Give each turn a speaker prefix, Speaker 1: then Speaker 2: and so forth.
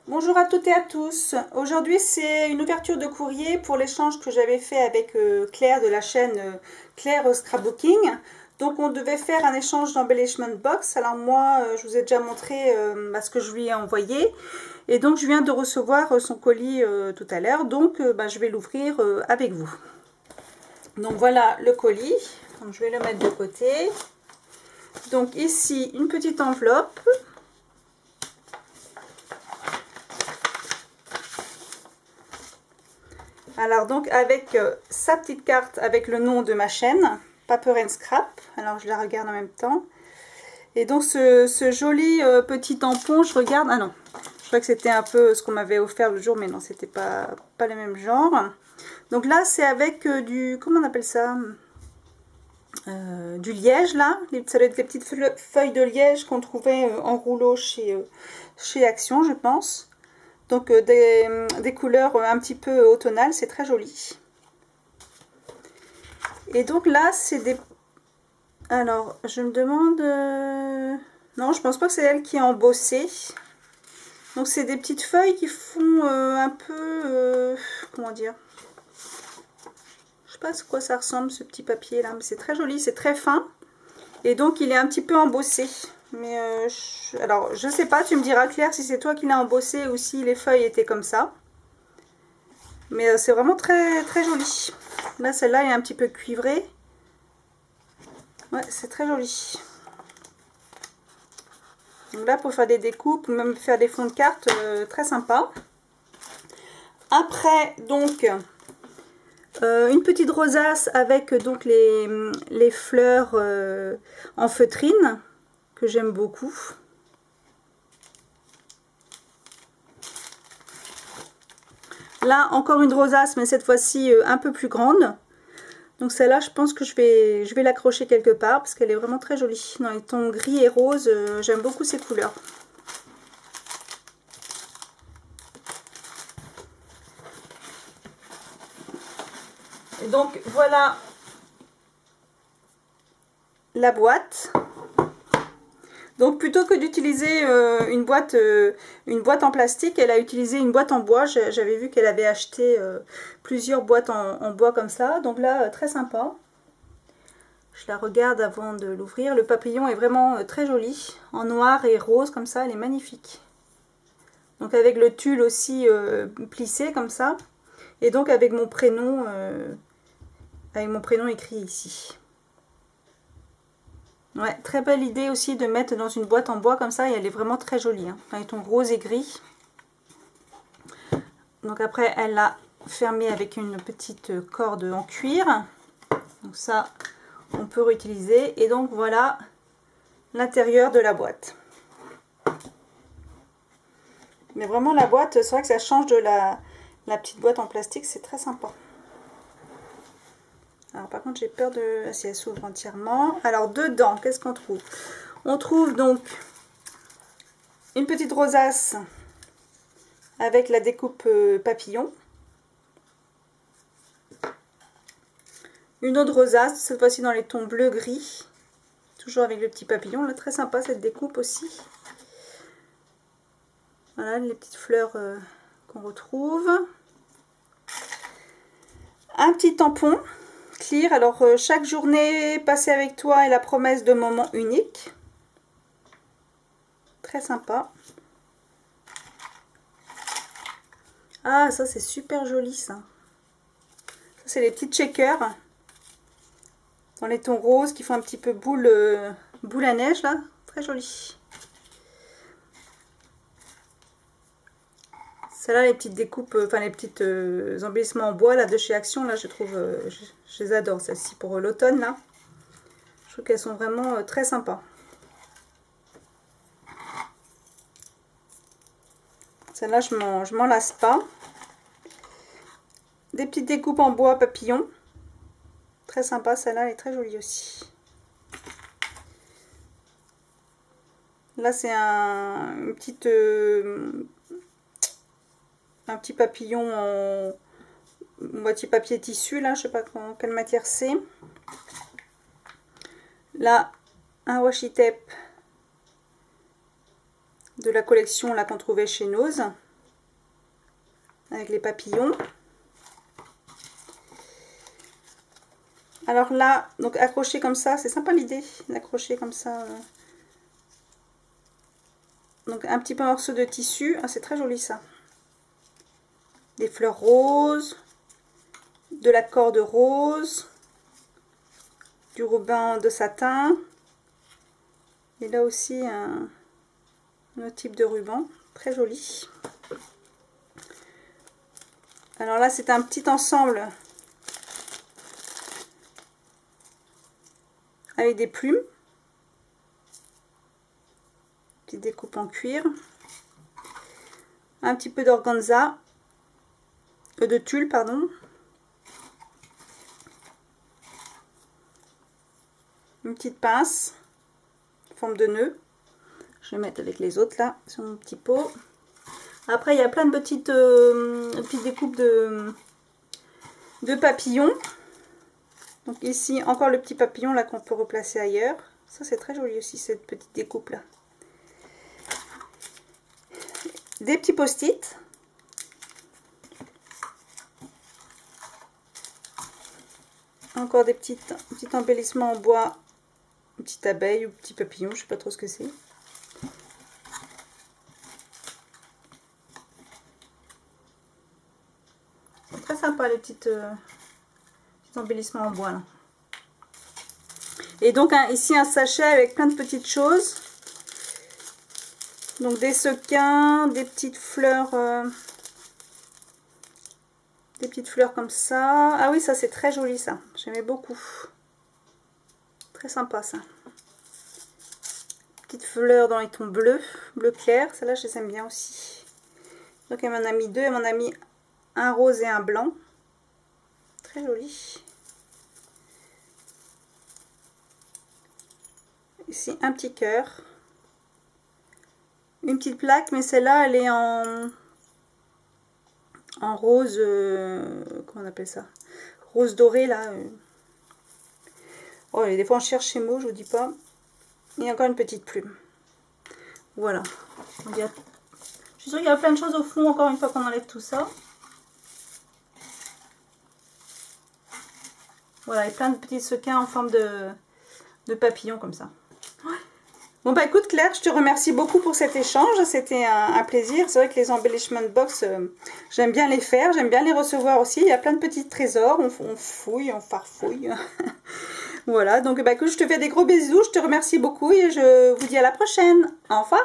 Speaker 1: Bonjour à toutes et à tous. Aujourd'hui, c'est une ouverture de courrier pour l'échange que j'avais fait avec Claire de la chaîne Claire Scrapbooking. Donc, on devait faire un échange d'embellishment box. Alors moi, je vous ai déjà montré ce que je lui ai envoyé. Et donc, je viens de recevoir son colis tout à l'heure. Donc, je vais l'ouvrir avec vous. Donc, voilà le colis. Donc, je vais le mettre de côté. Donc, ici, une petite enveloppe. Alors donc avec sa petite carte avec le nom de ma chaîne, Paper and Scrap. Alors je la regarde en même temps. Et donc ce joli petit tampon, je regarde. Ah non, je crois que c'était un peu ce qu'on m'avait offert le jour, mais non, c'était pas le même genre. Donc là c'est avec du, comment on appelle ça, du liège là. Ça doit être des petites feuilles de liège qu'on trouvait en rouleau chez Action, je pense. Donc des couleurs un petit peu automnales, c'est très joli. Et donc là, c'est des... Alors, je me demande... Non, je pense pas que c'est elle qui a embossé. Donc c'est des petites feuilles qui font un peu... comment dire? Je sais pas à quoi ça ressemble ce petit papier là, mais c'est très joli, c'est très fin. Et donc il est un petit peu embossé. Mais alors, je sais pas, tu me diras Claire si c'est toi qui l'as embossé ou si les feuilles étaient comme ça. Mais c'est vraiment très très joli. Là, celle-là est un petit peu cuivrée. Ouais, c'est très joli. Donc là, pour faire des découpes ou même faire des fonds de cartes, très sympa. Après, donc, une petite rosace avec donc les fleurs en feutrine que j'aime beaucoup. Là, encore une rosace, mais cette fois-ci un peu plus grande. Donc celle-là, je pense que je vais l'accrocher quelque part parce qu'elle est vraiment très jolie. Dans les tons gris et rose, j'aime beaucoup ces couleurs. Et donc voilà la boîte. Donc plutôt que d'utiliser une boîte en plastique, elle a utilisé une boîte en bois. J'avais vu qu'elle avait acheté plusieurs boîtes en bois comme ça. Donc là, très sympa. Je la regarde avant de l'ouvrir. Le papillon est vraiment très joli. En noir et rose comme ça, elle est magnifique. Donc avec le tulle aussi plissé comme ça. Et donc avec mon prénom écrit ici. Ouais, très belle idée aussi de mettre dans une boîte en bois comme ça, et elle est vraiment très jolie. Hein. Dans les tons rose et gris. Donc après, elle l'a fermée avec une petite corde en cuir. Donc ça, on peut réutiliser. Et donc voilà l'intérieur de la boîte. Mais vraiment la boîte, c'est vrai que ça change de la petite boîte en plastique, c'est très sympa. Alors par contre j'ai peur de... si elle s'ouvre entièrement. Alors dedans, qu'est-ce qu'on trouve? On trouve donc une petite rosace avec la découpe papillon. Une autre rosace, cette fois-ci dans les tons bleu-gris. Toujours avec le petit papillon, là, très sympa cette découpe aussi. Voilà les petites fleurs qu'on retrouve. Un petit tampon clear. Alors chaque journée passée avec toi est la promesse de moments uniques. Très sympa. Ah, ça c'est super joli ça. Ça c'est les petits checkers dans les tons roses qui font un petit peu boule à neige là. Très joli. Celle-là, les petites découpes, enfin les petites embellissements en bois là de chez Action, là je trouve, je les adore celles-ci pour l'automne là. Je trouve qu'elles sont vraiment très sympas. Celle-là, je m'en lasse pas. Des petites découpes en bois papillon. Très sympa, celle-là, elle est très jolie aussi. Là, c'est un petit papillon en moitié papier tissu, là, je sais pas quelle matière c'est. Là, un washi tape de la collection là qu'on trouvait chez Nose. avec les papillons. Alors là, donc accrocher comme ça, c'est sympa l'idée d'accrocher comme ça. Donc un petit peu morceau de tissu, ah, c'est très joli ça. Des fleurs roses, de la corde rose, du ruban de satin. Et là aussi un autre type de ruban, très joli. Alors là c'est un petit ensemble avec des plumes. Petite découpe en cuir. Un petit peu d'organza, de tulle pardon. Une petite pince, forme de nœud. Je vais mettre avec les autres là, sur mon petit pot. Après il y a plein de petites découpes de papillons. Donc ici encore le petit papillon là qu'on peut replacer ailleurs. Ça c'est très joli aussi cette petite découpe là. Des petits post-it. Encore des petits embellissements en bois. Une petite abeille ou petit papillon, je sais pas trop ce que c'est. C'est très sympa les petits embellissements en bois là. Et donc ici un sachet avec plein de petites choses. Donc des sequins, des petites fleurs comme ça. Ah oui, ça c'est très joli ça, j'aimais beaucoup. Très sympa ça. Petites fleurs dans les tons bleus, bleu clair, celles-là je les aime bien aussi. Donc elle m'en a mis deux, elle m'en a mis un rose et un blanc. Très joli. Ici un petit cœur. Une petite plaque, mais celle-là elle est en rose, comment on appelle ça, rose doré là. Oh, et des fois on cherche ces mots, je vous dis pas. Il y a encore une petite plume. Voilà. Je suis sûre qu'il y a plein de choses au fond encore une fois qu'on enlève tout ça. Voilà, et plein de petits sequins en forme de papillon comme ça. Bon bah écoute Claire, je te remercie beaucoup pour cet échange, c'était un plaisir. C'est vrai que les embellishment box, j'aime bien les faire, j'aime bien les recevoir aussi. Il y a plein de petits trésors, on fouille, on farfouille. Voilà, donc bah écoute, je te fais des gros bisous, je te remercie beaucoup et je vous dis à la prochaine. Au revoir.